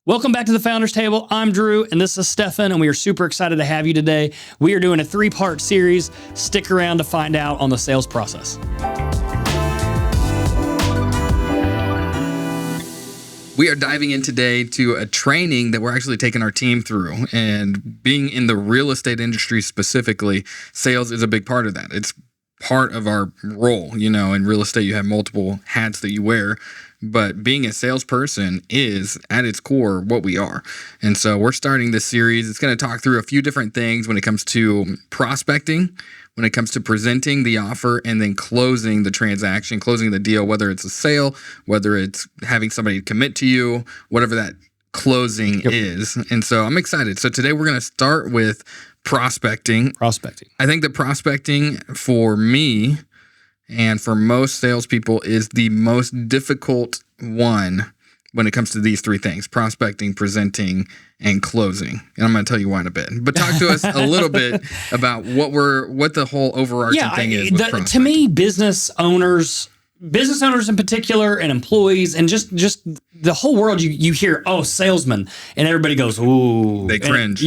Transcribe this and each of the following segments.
Welcome back to the Founders Table. I'm Drew, and this is Stefan, and we are super excited to have you today. We are doing a 3-part series. Stick around to find out on the sales process. We are diving in today to a training that we're actually taking our team through. And being in the real estate industry specifically, sales is a big part of that. It's part of our role. You know, in real estate, you have multiple hats that you wear. But being a salesperson is, at its core, what we are. And so we're starting this series. It's going to talk through a few different things when it comes to prospecting, when it comes to presenting the offer, and then closing the transaction, closing the deal, whether it's a sale, whether it's having somebody commit to you, whatever that closing is. And so I'm excited. So today we're going to start with prospecting. I think that prospecting for me and for most salespeople is the most difficult one when it comes to these three things: prospecting, presenting, and closing. And I'm going to tell you why in a bit. But talk to us a little bit about what the whole overarching thing is with prospecting. To me, business owners in particular, and employees, and just the whole world, you hear, oh, salesman, and everybody goes, ooh. They cringe.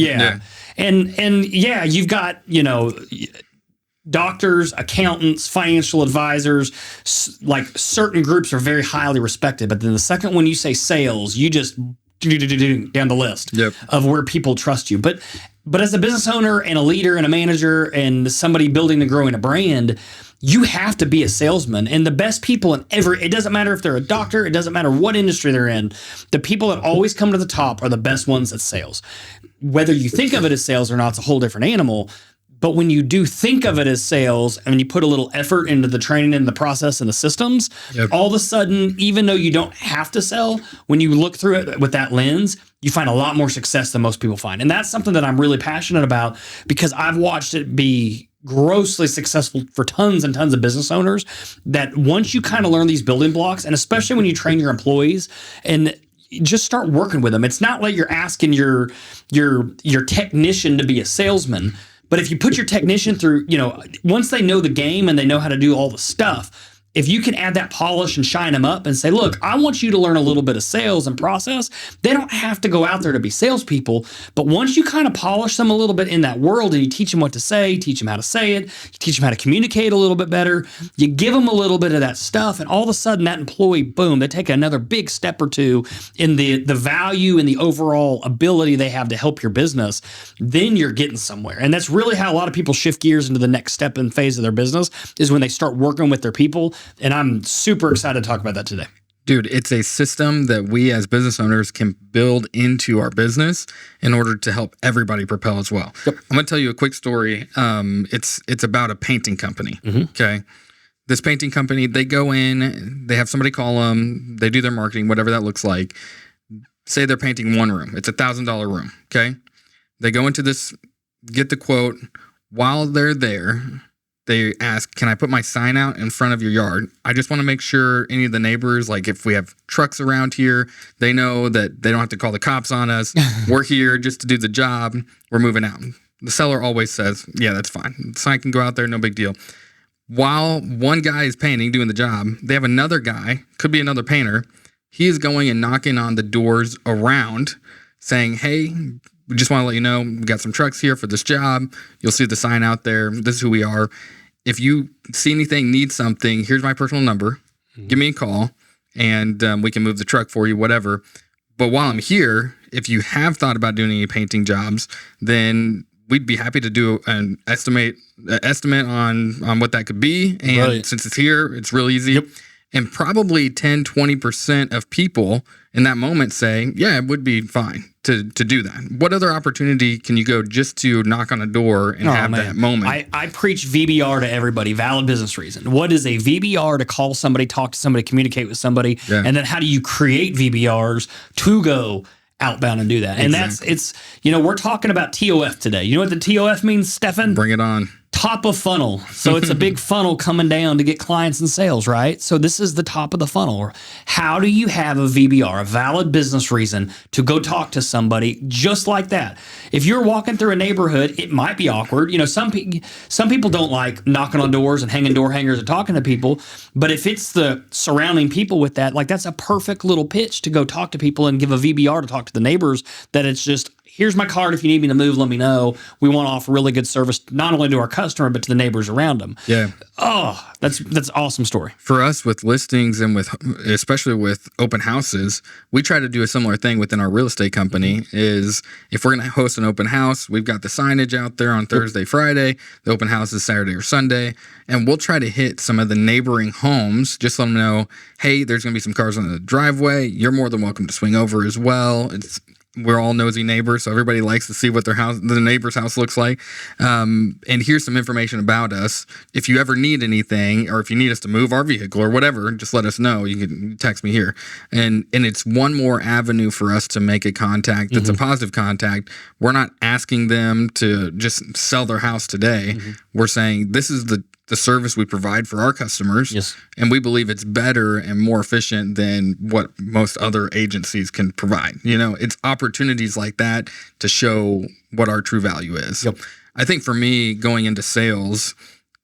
And you've got, doctors, accountants, financial advisors, like certain groups are very highly respected. But then the second when you say sales, you just down the list of where people trust you. But as a business owner and a leader and a manager and somebody building and growing a brand, you have to be a salesman. And the best people it doesn't matter if they're a doctor, it doesn't matter what industry they're in, the people that always come to the top are the best ones at sales. Whether you think of it as sales or not, it's a whole different animal. But when you do think of it as sales and you put a little effort into the training and the process and the systems, all of a sudden, even though you don't have to sell, when you look through it with that lens, you find a lot more success than most people find. And that's something that I'm really passionate about because I've watched it be grossly successful for tons and tons of business owners, that once you kind of learn these building blocks, and especially when you train your employees and just start working with them, it's not like you're asking your technician to be a salesman. But if you put your technician through, once they know the game and they know how to do all the stuff, if you can add that polish and shine them up and say, look, I want you to learn a little bit of sales and process, they don't have to go out there to be salespeople. But once you kind of polish them a little bit in that world and you teach them what to say, teach them how to say it, you teach them how to communicate a little bit better, you give them a little bit of that stuff, and all of a sudden that employee, boom, they take another big step or two in the value and the overall ability they have to help your business, then you're getting somewhere. And that's really how a lot of people shift gears into the next step and phase of their business, is when they start working with their people. And I'm super excited to talk about that today. Dude, it's a system that we as business owners can build into our business in order to help everybody propel as well. I'm going to tell you a quick story. It's about a painting company. Okay. This painting company, they go in, they have somebody call them, they do their marketing, whatever that looks like. Say they're painting one room. It's $1,000 room. Okay. They go into this, get the quote. While they're there, they ask, can I put my sign out in front of your yard? I just want to make sure any of the neighbors, like if we have trucks around here, they know that they don't have to call the cops on us. We're here just to do the job. We're moving out. The seller always says, yeah, that's fine. The sign can go out there, no big deal. While one guy is painting, doing the job, they have another guy, could be another painter. He is going and knocking on the doors around saying, hey, we just want to let you know, we got some trucks here for this job. You'll see the sign out there. This is who we are. If you see anything, need something, here's my personal number. Give me a call, and we can move the truck for you, whatever. But while I'm here, if you have thought about doing any painting jobs, then we'd be happy to do an estimate on what that could be. And since it's here, it's real easy. And probably 10, 20% of people in that moment say, yeah, it would be fine to do that. What other opportunity can you go just to knock on a door and have that moment? I preach VBR to everybody, valid business reason. What is a VBR? To call somebody, talk to somebody, communicate with somebody. And then how do you create VBRs to go outbound and do that? And we're talking about TOF today. You know what the TOF means, Stefan? Bring it on. top of funnel. So it's a big funnel coming down to get clients and sales, right? So this is the top of the funnel. How do you have a VBR, a valid business reason to go talk to somebody just like that? If you're walking through a neighborhood, it might be awkward. Some people don't like knocking on doors and hanging door hangers and talking to people. But if it's the surrounding people with that, like that's a perfect little pitch to go talk to people and give a VBR to talk to the neighbors, that it's just, here's my card. If you need me to move, let me know. We want to offer really good service, not only to our customer, but to the neighbors around them. Yeah. Oh, that's an awesome story. For us with listings and especially with open houses, we try to do a similar thing within our real estate company. Is if we're going to host an open house, we've got the signage out there on Thursday, Friday. The open house is Saturday or Sunday. And we'll try to hit some of the neighboring homes, just let them know, hey, there's going to be some cars on the driveway. You're more than welcome to swing over as well. We're all nosy neighbors, so everybody likes to see what the neighbor's house looks like. And here's some information about us. If you ever need anything, or if you need us to move our vehicle or whatever, just let us know. You can text me here. And it's one more avenue for us to make a contact that's a positive contact. We're not asking them to just sell their house today. We're saying this is the service we provide for our customers. Yes. And we believe it's better and more efficient than what most other agencies can provide. It's opportunities like that to show what our true value is. Yep. I think for me, going into sales,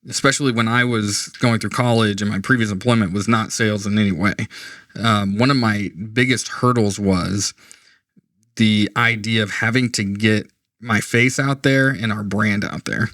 especially when I was going through college and my previous employment was not sales in any way, one of my biggest hurdles was the idea of having to get my face out there and our brand out there.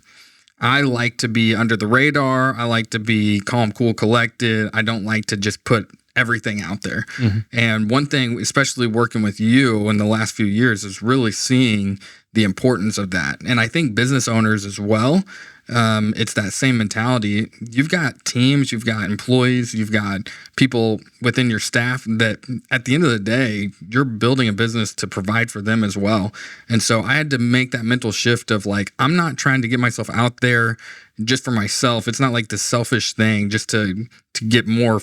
I like to be under the radar. I like to be calm, cool, collected. I don't like to just put everything out there. And one thing, especially working with you in the last few years, is really seeing the importance of that. And I think business owners as well, it's that same mentality. You've got teams, you've got employees, you've got people within your staff that at the end of the day, you're building a business to provide for them as well. And so I had to make that mental shift of like, I'm not trying to get myself out there just for myself. It's not like this selfish thing just to get more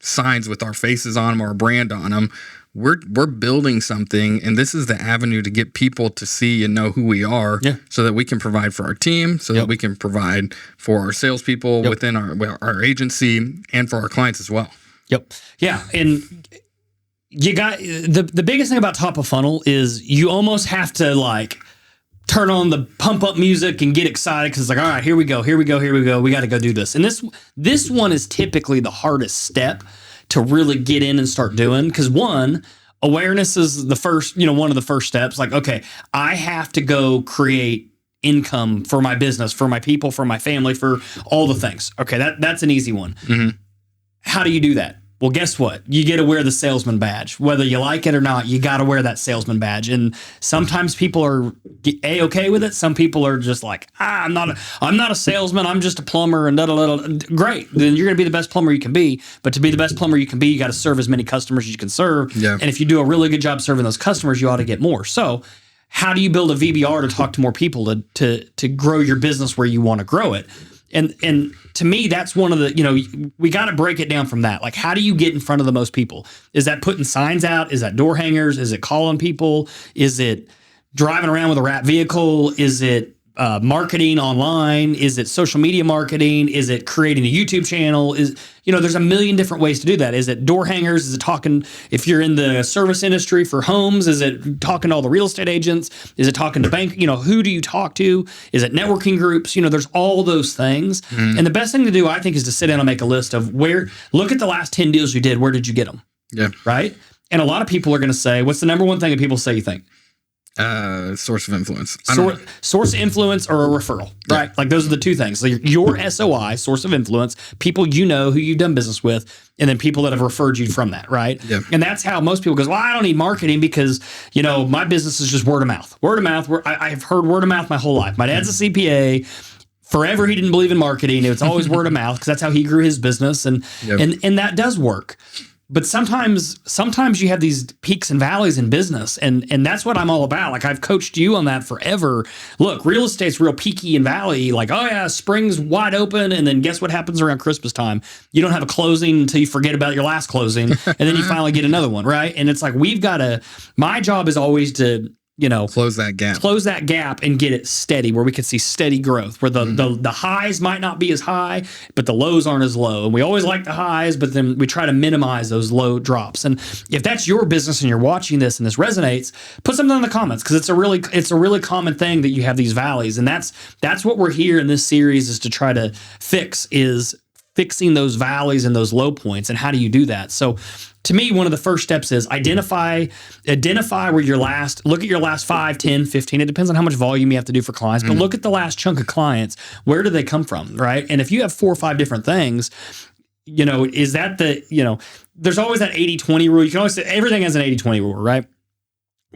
signs with our faces on them or our brand on them. We're building something, and this is the avenue to get people to see and know who we are, so that we can provide for our team, so that we can provide for our salespeople within our agency, and for our clients as well. Yep. Yeah, and you got the biggest thing about top of funnel is you almost have to like turn on the pump up music and get excited because it's like, all right, here we go. We got to go do this. And this one is typically the hardest step to really get in and start doing, because one, awareness is the first, one of the first steps. Like, okay, I have to go create income for my business, for my people, for my family, for all the things. Okay, that's an easy one. How do you do that? Well, guess what? You get to wear the salesman badge. Whether you like it or not, you got to wear that salesman badge. And sometimes people are A-okay with it. Some people are just like, I'm not a salesman. I'm just a plumber and Great. Then you're going to be the best plumber you can be. But to be the best plumber you can be, you got to serve as many customers as you can serve. Yeah. And if you do a really good job serving those customers, you ought to get more. So how do you build a VBR to talk to more people to grow your business where you want to grow it? And to me, that's one of the, we got to break it down from that. Like, how do you get in front of the most people? Is that putting signs out? Is that door hangers? Is it calling people? Is it driving around with a wrapped vehicle? Is it marketing online? Is it social media marketing? Is it creating a YouTube channel? There's a million different ways to do that. Is it door hangers? Is it talking, if you're in the service industry for homes, is it talking to all the real estate agents? Is it talking to bank? Who do you talk to? Is it networking groups? There's all those things. And the best thing to do, I think, is to sit down and make a list of look at the last 10 deals you did. Where did you get them? Yeah. Right. And a lot of people are going to say, what's the number one thing that people say you think? Source of influence. Source of influence or a referral, right? Yeah. Like those are the two things. So your SOI, source of influence, people who you've done business with, and then people that have referred you from that, right? Yeah. And that's how most people goes, well, I don't need marketing because, my business is just word of mouth. Word of mouth. I've heard word of mouth my whole life. My dad's a CPA. Forever he didn't believe in marketing. It's always word of mouth because that's how he grew his business. And that does work. But sometimes you have these peaks and valleys in business, and that's what I'm all about. Like, I've coached you on that forever. Look, real estate's real peaky and valley. Like, oh yeah, spring's wide open, and then guess what happens around Christmas time? You don't have a closing until you forget about your last closing, and then you finally get another one, right? And it's like my job is always to close that gap and get it steady, where we can see steady growth, where the highs might not be as high, but the lows aren't as low. And we always like the highs, but then we try to minimize those low drops. And if that's your business and you're watching this and this resonates, put something in the comments, because it's a really common thing that you have these valleys. And that's what we're here in this series is to try to fixing those valleys and those low points. And how do you do that? So to me, one of the first steps is identify where look at your last 5, 10, 15. It depends on how much volume you have to do for clients, but look at the last chunk of clients. Where do they come from, right? And if you have 4 or 5 different things, is that there's always that 80-20 rule. You can always say everything has an 80-20 rule, right?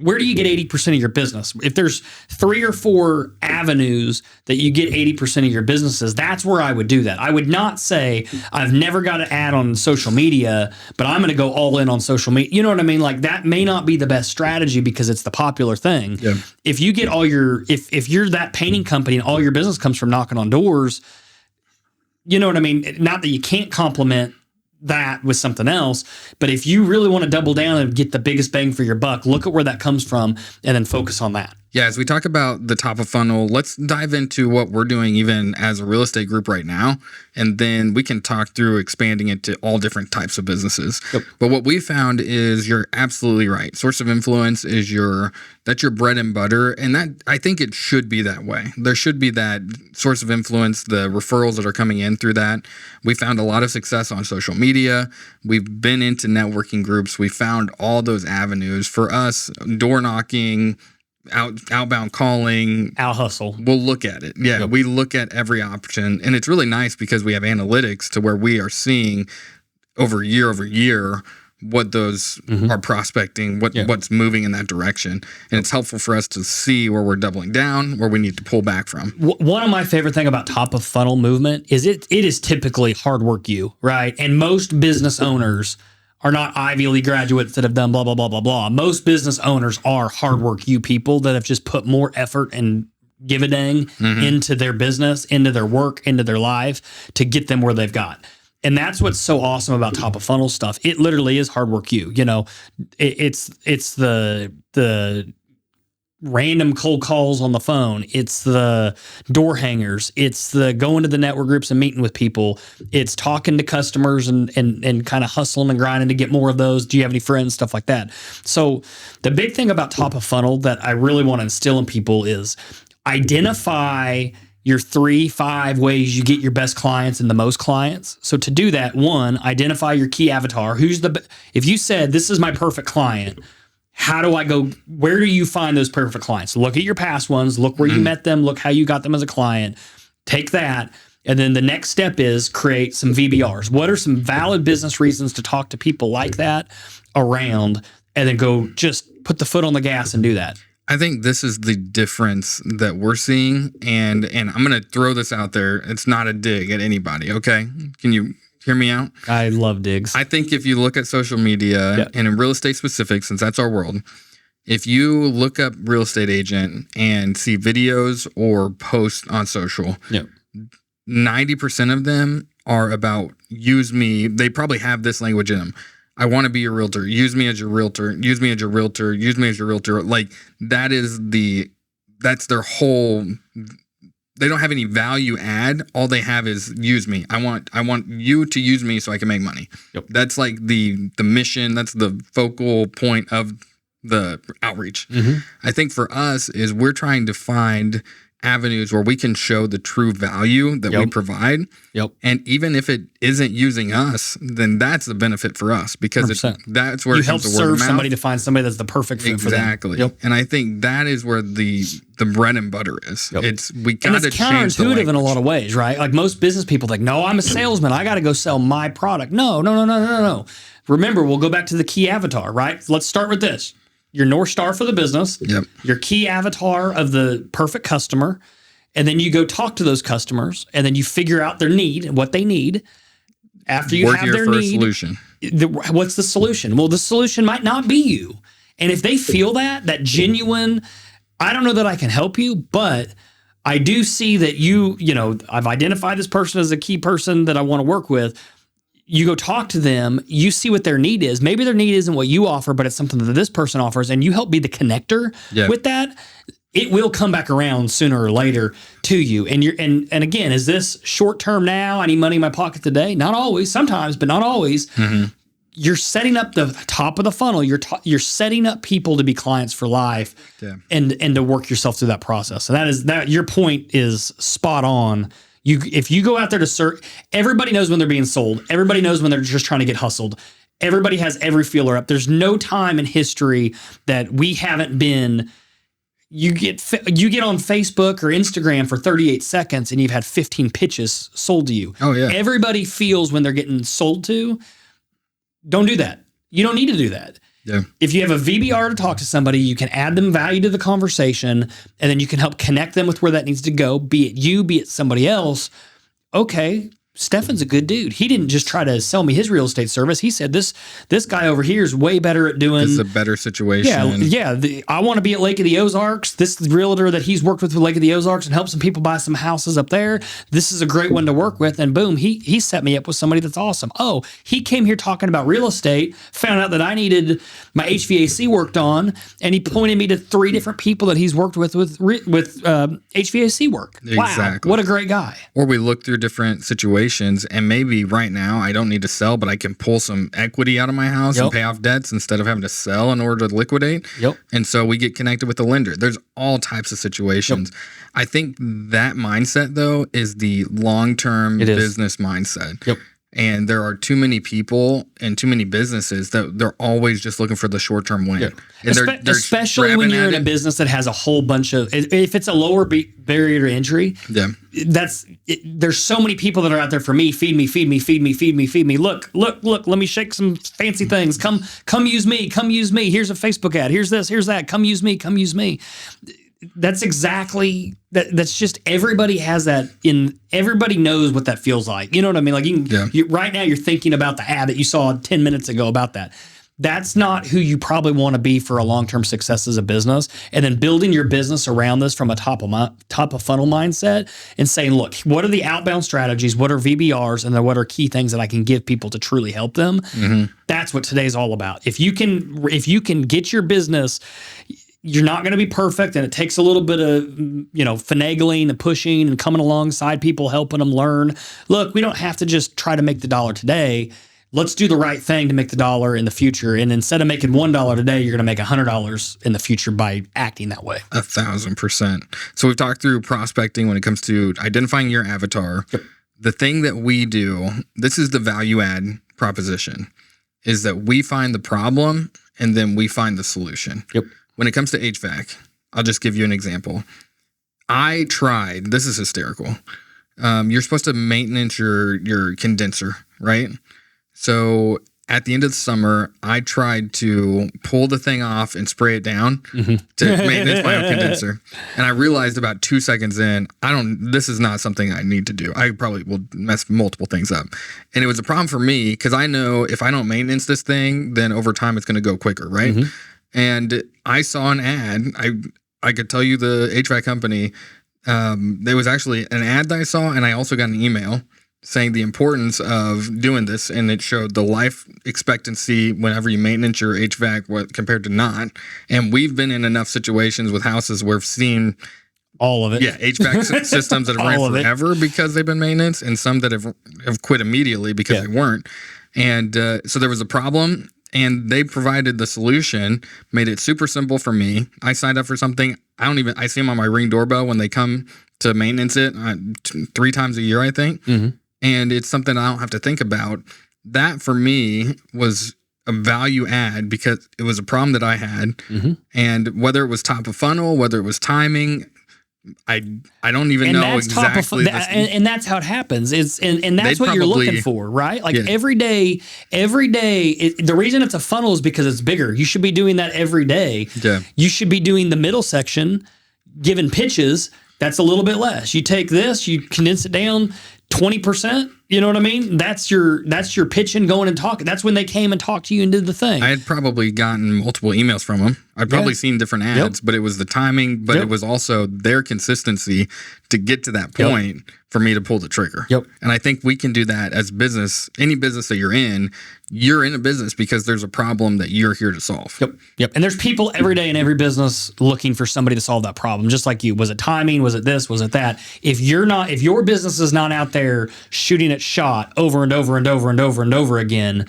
Where do you get 80% of your business? If there's 3 or 4 avenues that you get 80% of your businesses, that's where I would do that. I would not say I've never got an ad on social media, but I'm going to go all in on social media. You know what I mean? Like that may not be the best strategy because it's the popular thing. Yeah. If you get if you're that painting company and all your business comes from knocking on doors, you know what I mean? Not that you can't complement that with something else, but if you really want to double down and get the biggest bang for your buck, look at where that comes from and then focus on that. Yeah, as we talk about the top of funnel, let's dive into what we're doing even as a real estate group right now, and then we can talk through expanding it to all different types of businesses. Yep. But what we found is you're absolutely right. Source of influence is that's your bread and butter, and that I think it should be that way. There should be that source of influence, the referrals that are coming in through that. We found a lot of success on social media. We've been into networking groups. We found all those avenues. For us, door knocking, outbound calling, out hustle. We'll look at it. Yeah, yep. We look at every option, and it's really nice because we have analytics to where we are seeing over year what those are prospecting, what's moving in that direction, and it's helpful for us to see where we're doubling down, where we need to pull back from. One of my favorite thing about top of funnel movement is it is typically hard work right? And most business owners are not Ivy League graduates that have done blah, blah, blah, blah, blah. Most business owners are hard work people that have just put more effort and give a dang into their business, into their work, into their life to get them where they've got. And that's what's so awesome about top of funnel stuff. It literally is hard work it's the random cold calls on the phone. It's the door hangers. It's the going to the network groups and meeting with people. It's talking to customers and kind of hustling and grinding to get more of those. Do you have any friends? Stuff like that. So the big thing about top of funnel that I really want to instill in people is identify your 3-5 ways you get your best clients and the most clients. So to do that, 1, identify your key avatar. If you said, this is my perfect client, how do I go? Where do you find those perfect clients? Look at your past ones. Look where you met them. Look how you got them as a client. Take that. And then the next step is create some VBRs. What are some valid business reasons to talk to people like that around, and then go just put the foot on the gas and do that? I think this is the difference that we're seeing. And I'm going to throw this out there. It's not a dig at anybody. Okay. Can you hear me out? I love digs. I think if you look at social media and in real estate specific, since that's our world, if you look up real estate agent and see videos or posts on social, 90% of them are about use me. They probably have this language in them. I want to be your realtor. Use me as your realtor. Use me as your realtor. Use me as your realtor. Like that's their whole. They don't have any value add. All they have is use me. I want you to use me so I can make money. Yep. That's like the mission. That's the focal point of the outreach. I think for us is we're trying to find avenues where we can show the true value that we provide. And even if it isn't using us, then that's the benefit for us because that's where you help serve somebody to find somebody that's the perfect fit for them. Exactly. And I think that is where the bread and butter is. We got to change the language. In a lot of ways, right? Like most business people think, no, I'm a salesman. I got to go sell my product. No. Remember, we'll go back to the key avatar, right? Let's start with this. Your North Star for the business, your key avatar of the perfect customer, and then you go talk to those customers, and then you figure out their need and what they need. After you have their need, what's the solution? Well, the solution might not be you. And if they feel that genuine, I don't know that I can help you, but I do see that I've identified this person as a key person that I want to work with. you go talk to them, you see what their need is. Maybe their need isn't what you offer, but it's something that this person offers, and you help be the connector with that. It will come back around sooner or later to you. And and again, is this short term now? I need money in my pocket today? Not always, sometimes, but not always. You're setting up the top of the funnel. You're setting up people to be clients for life, and to work yourself through that process. And that your point is spot on. If you go out there to search, everybody knows when they're being sold. Everybody knows when they're just trying to get hustled. Everybody has every feeler up. There's no time in history that we haven't been. You get on Facebook or Instagram for 38 seconds and you've had 15 pitches sold to you. Oh, yeah. Everybody feels when they're getting sold to. Don't do that. You don't need to do that. Yeah. If you have a VBR to talk to somebody, you can add them value to the conversation, and then you can help connect them with where that needs to go, be it you, be it somebody else. Okay, Stefan's a good dude. He didn't just try to sell me his real estate service. He said, this guy over here is way better at doing... It's a better situation. Yeah. I want to be at Lake of the Ozarks. This realtor that he's worked with Lake of the Ozarks and helped some people buy some houses up there. This is a great one to work with. And boom, he set me up with somebody that's awesome. Oh, he came here talking about real estate, found out that I needed my HVAC worked on, and he pointed me to 3 different people that he's worked with HVAC work. Exactly. Wow, what a great guy. Or we look through different situations, and maybe right now I don't need to sell, but I can pull some equity out of my house and pay off debts instead of having to sell in order to liquidate. And so we get connected with the lender. There's all types of situations. I think that mindset, though, is the long-term business mindset. And there are too many people and too many businesses that they're always just looking for the short-term win. And they're especially when you're in a business that has a whole bunch of, if it's a lower barrier to entry, there's so many people that are out there for me. Feed me, feed me, feed me, feed me, feed me. Look, let me shake some fancy things. Come use me, come use me. Here's a Facebook ad. Here's this, here's that. Come use me, come use me. That's exactly that's just everybody has that everybody knows what that feels like. You know what I mean? Like you right now you're thinking about the ad that you saw 10 minutes ago about that. That's not who you probably want to be for a long-term success as a business. And then building your business around this from a top of funnel mindset and saying, look, what are the outbound strategies? What are VBRs? And then what are key things that I can give people to truly help them? That's what today's all about. If you can get your business, you're not going to be perfect, and it takes a little bit of, finagling and pushing and coming alongside people, helping them learn. Look, we don't have to just try to make the dollar today. Let's do the right thing to make the dollar in the future. And instead of making $1 today, you're going to make $100 in the future by acting that way. 1,000%. So we've talked through prospecting when it comes to identifying your avatar. The thing that we do, this is the value add proposition, is that we find the problem and then we find the solution. When it comes to HVAC, I'll just give you an example. I tried, this is hysterical. You're supposed to maintenance your condenser, right? So at the end of the summer, I tried to pull the thing off and spray it down to maintenance my own condenser. And I realized about 2 seconds in, this is not something I need to do. I probably will mess multiple things up. And it was a problem for me because I know if I don't maintenance this thing, then over time it's going to go quicker, right? And I saw an ad. I could tell you the HVAC company. There was actually an ad that I saw, and I also got an email saying the importance of doing this, and it showed the life expectancy whenever you maintenance your HVAC compared to not. And we've been in enough situations with houses where we've seen all of it. Yeah, HVAC systems that have ran forever because they've been maintenance, and some that have quit immediately because they weren't. And so there was a problem. And they provided the solution, made it super simple for me. I signed up for something. I see them on my Ring doorbell when they come to maintenance it 3 times a year, I think. And it's something I don't have to think about. That for me was a value add because it was a problem that I had. And whether it was top of funnel, whether it was timing, I don't even know exactly. And that's how it happens. And that's what you're looking for, right? Like every day, the reason it's a funnel is because it's bigger. You should be doing that every day. You should be doing the middle section, giving pitches. That's a little bit less. You take this, you condense it down 20%. You know what I mean? That's your pitching, going and talking. That's when they came and talked to you and did the thing. I had probably gotten multiple emails from them I'd probably seen different ads, but it was the timing, but it was also their consistency to get to that point for me to pull the trigger. And I think we can do that as business. Any business that you're in a business because there's a problem that you're here to solve. And there's people every day in every business looking for somebody to solve that problem, just like you. Was it timing? Was it this? Was it that? If your business is not out there shooting its shot over and over and over and over and over again,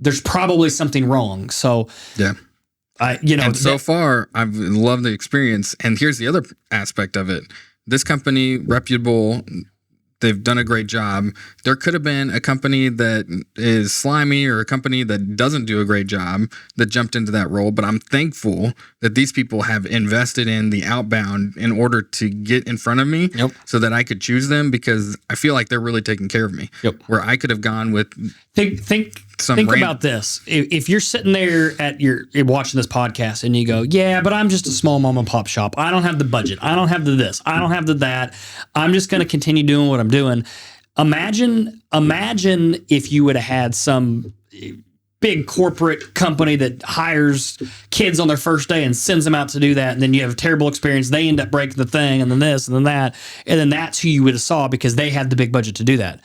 there's probably something wrong. So so far I've loved the experience. And here's the other aspect of it. This company, reputable, they've done a great job. There could have been a company that is slimy or a company that doesn't do a great job that jumped into that role. But I'm thankful that these people have invested in the outbound in order to get in front of me so that I could choose them, because I feel like they're really taking care of me. Where I could have gone with Think about this. If you're sitting there you're watching this podcast and you go, yeah, but I'm just a small mom and pop shop. I don't have the budget. I don't have the this. I don't have the that. I'm just going to continue doing what I'm doing. Imagine if you would have had some big corporate company that hires kids on their first day and sends them out to do that. And then you have a terrible experience. They end up breaking the thing, and then this and then that. And then that's who you would have saw because they had the big budget to do that.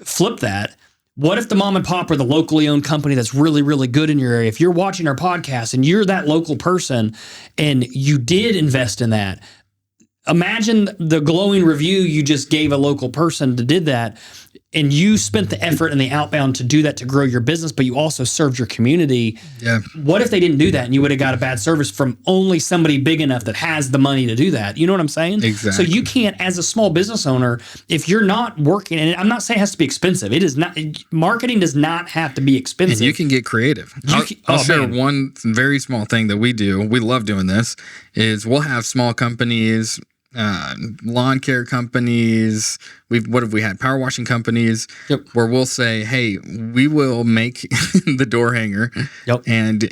Flip that. What if the mom and pop or the locally owned company that's really, really good in your area? If you're watching our podcast and you're that local person and you did invest in that, imagine the glowing review you just gave a local person that did that, and you spent the effort and the outbound to do that to grow your business, but you also served your community. What if they didn't do that and you would have got a bad service from only somebody big enough that has the money to do that? You know what I'm saying? Exactly. So you can't, as a small business owner, if you're not working, and I'm not saying it has to be expensive. It is not. Marketing does not have to be expensive. And you can get creative. I'll share one very small thing that we do. We love doing this. Is we'll have small companies, lawn care companies. What have we had? Power washing companies. Where we'll say, hey, we will make the door hanger, and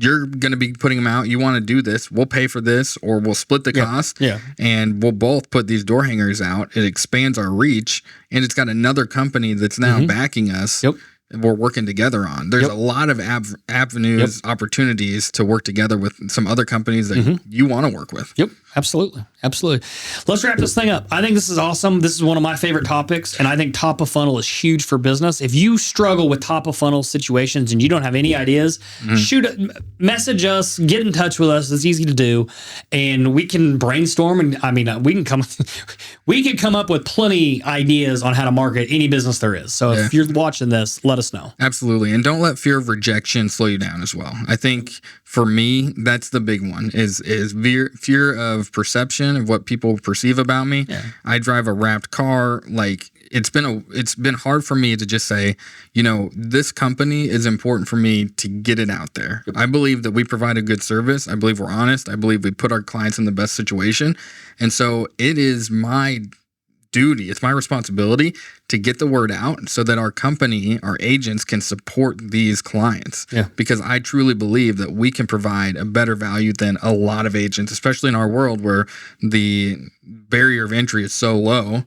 you're going to be putting them out. You want to do this? We'll pay for this, or we'll split the cost. And we'll both put these door hangers out. It expands our reach, and it's got another company that's now backing us. We're working together on. There's a lot of avenues, opportunities to work together with some other companies that you want to work with. Absolutely. Let's wrap this thing up. I think this is awesome. This is one of my favorite topics, and I think top of funnel is huge for business. If you struggle with top of funnel situations and you don't have any ideas, message us, get in touch with us. It's easy to do, and we can brainstorm. And we can come up with plenty ideas on how to market any business there is. So if you're watching this, let us know. Absolutely. And don't let fear of rejection slow you down as well. I think for me, that's the big one is fear of perception of what people perceive about me. I drive a wrapped car. Like it's been hard for me to just say, this company is important for me to get it out there. I believe that we provide a good service. I believe we're honest. I believe we put our clients in the best situation. And so it is my duty. It's my responsibility to get the word out so that our company, our agents can support these clients. Because I truly believe that we can provide a better value than a lot of agents, especially in our world where the barrier of entry is so low.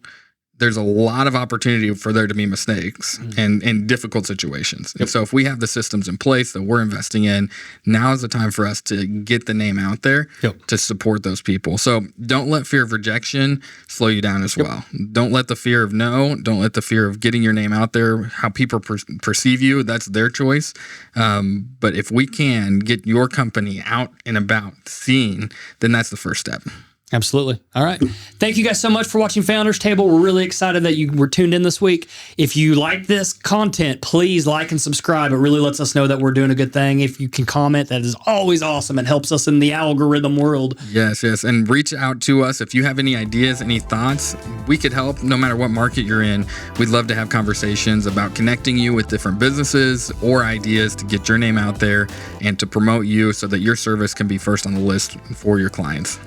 There's a lot of opportunity for there to be mistakes and difficult situations. And so if we have the systems in place that we're investing in, now is the time for us to get the name out there to support those people. So don't let fear of rejection slow you down as well. Don't let the fear of no, don't let the fear of getting your name out there, how people perceive you, that's their choice. But if we can get your company out and about seen, then that's the first step. Absolutely. All right. Thank you guys so much for watching Founders Table. We're really excited that you were tuned in this week. If you like this content, please like and subscribe. It really lets us know that we're doing a good thing. If you can comment, that is always awesome. It helps us in the algorithm world. Yes. And reach out to us. If you have any ideas, any thoughts, we could help no matter what market you're in. We'd love to have conversations about connecting you with different businesses or ideas to get your name out there and to promote you so that your service can be first on the list for your clients.